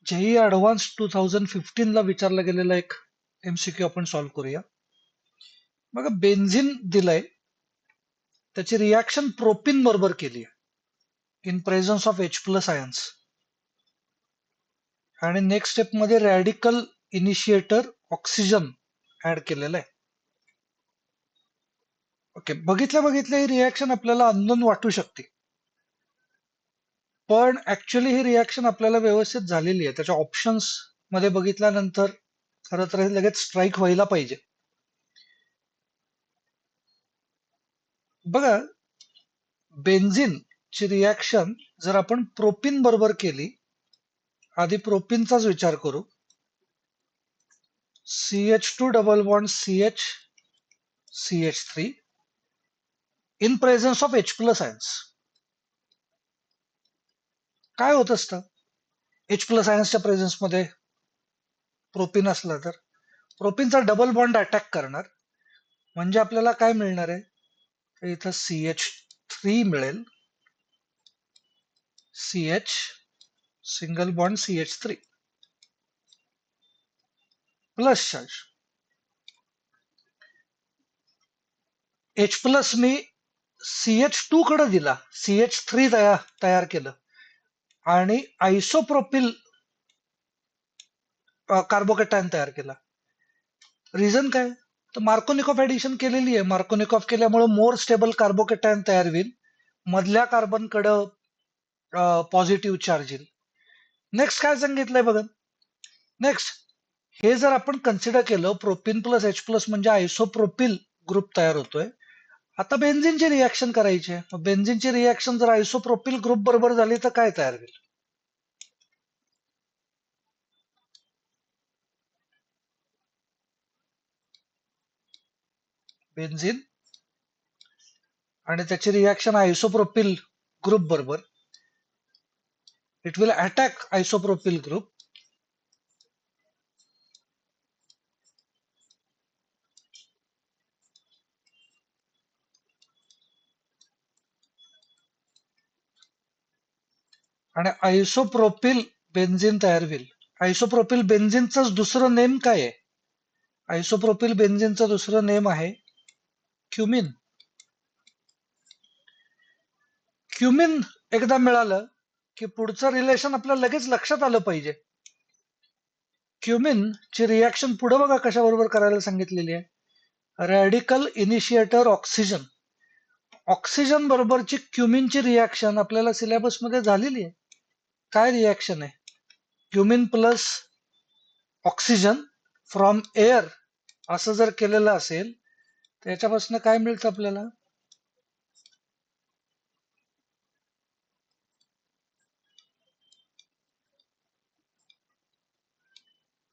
JEE advance 2015 ला विचारला गेलेला एक एमसीक्यू आपण सॉल्व्ह करूया. बघा बेन्झिन दिलंय, त्याची रिॲक्शन प्रोपिन बरोबर केली आहे in presence of H plus ions. आणि नेक्स्ट स्टेप मध्ये रॅडिकल इनिशिएटर ऑक्सिजन ऍड केलेलं आहे. ओके, बघितल्या ही रिॲक्शन आपल्याला अननोन वाटू शकते, पण ऍक्च्युअली ही रिॲक्शन आपल्याला व्यवस्थित झालेली आहे. त्याच्या ऑप्शन्स मध्ये बघितल्यानंतर खरं तर हे लगेच स्ट्राईक व्हायला पाहिजे. बघा बेन्झिन ची रिॲक्शन जर आपण प्रोपिन बरोबर केली, आधी प्रोपिनचाच विचार करू. CH2 double bond CH CH3 in presence of H plus ions. काय होत असतं H प्लस आयन्सच्या प्रेझन्स मध्ये प्रोपिन असला तर प्रोपिनचा डबल बॉन्ड अटॅक करणार, म्हणजे आपल्याला काय मिळणार आहे, तर इथं CH3 मिळेल, CH single bond CH3 plus charge. H plus मी CH2 कडे दिला, CH3 तयार केलं आणि आयसोप्रोपिल कार्बोकॅटायन तयार केला. रिझन काय, तर मार्कोनिकॉफ ऍडिशन केलेली आहे. मार्कोनिकॉफ केल्यामुळे मोर स्टेबल कार्बोकॅटायन तयार होईल, मधल्या कार्बन कडं पॉझिटिव्ह चार्ज येईल. नेक्स्ट काय सांगितलंय बघा, नेक्स्ट हे जर आपण कन्सिडर केलं, प्रोपिन प्लस H प्लस म्हणजे आयसोप्रोपिल ग्रुप तयार होतोय. आता बेन्झिनची रिॲक्शन करायची आहे. बेन्झिनची रिॲक्शन जर आयसोप्रोपिल ग्रुप बरोबर झाली तर काय तयार होईल, बेन्झिन आणि त्याची रिॲक्शन आयसोप्रोपिल ग्रुप बरोबर, it will attack isopropyl group आणि आयसोप्रोपिल बेन्झिन तयार होईल. आयसोप्रोपिल बेन्झिनचं दुसरं नेम काय आहे, आयसोप्रोपिल बेन्झिनचं दुसरं नेम आहे क्युमिन. क्युमिन एकदा मिळालं की पुढचं रिलेशन आपल्याला लगेच लक्षात आलं पाहिजे. क्युमिन ची रिॲक्शन पुढे बघा कशा बरोबर करायला सांगितलेली आहे, रॅडिकल इनिशिएटर ऑक्सिजन. ऑक्सिजन बरोबरची क्युमिनची रिॲक्शन आपल्याला सिलेबस मध्ये झालेली आहे. काय रिॲक्शन आहे, cumin plus oxygen from air असं जर केलेलं असेल, त्याच्यापासून काय मिळतं आपल्याला,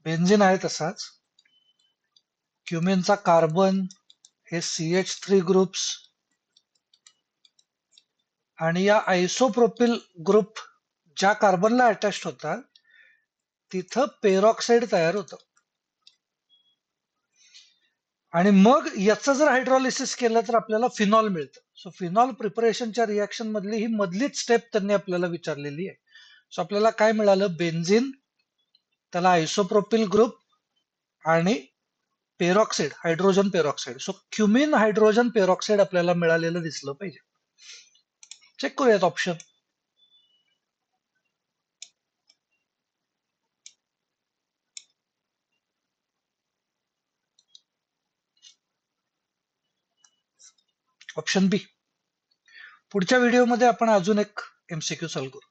बेन्झिन आहे तसाच, क्युमिनचा कार्बन हे CH3 ग्रुप्स आणि या आयसोप्रोपिल ग्रुप ज्या कार्बनला अटॅच होता तिथं पेरॉक्साईड तयार होतं. आणि मग याचं जर हायड्रॉलिसिस केलं तर आपल्याला फिनॉल मिळतं. सो फिनॉल प्रिपरेशनच्या रिॲक्शन मधली ही मधलीच स्टेप त्यांनी आपल्याला विचारलेली आहे. सो आपल्याला काय मिळालं, बेन्झिन, त्याला आयसोप्रोपिल ग्रुप आणि peroxide, hydrogen peroxide. So cumin hydrogen peroxide आपल्याला मिळालेलं दिसलं पाहिजे. चेक करूयात ऑप्शन. ऑप्शन बी. पुढच्या व्हिडिओमध्ये आपण अजून एक एमसीक्यू सॉल्व्ह करू.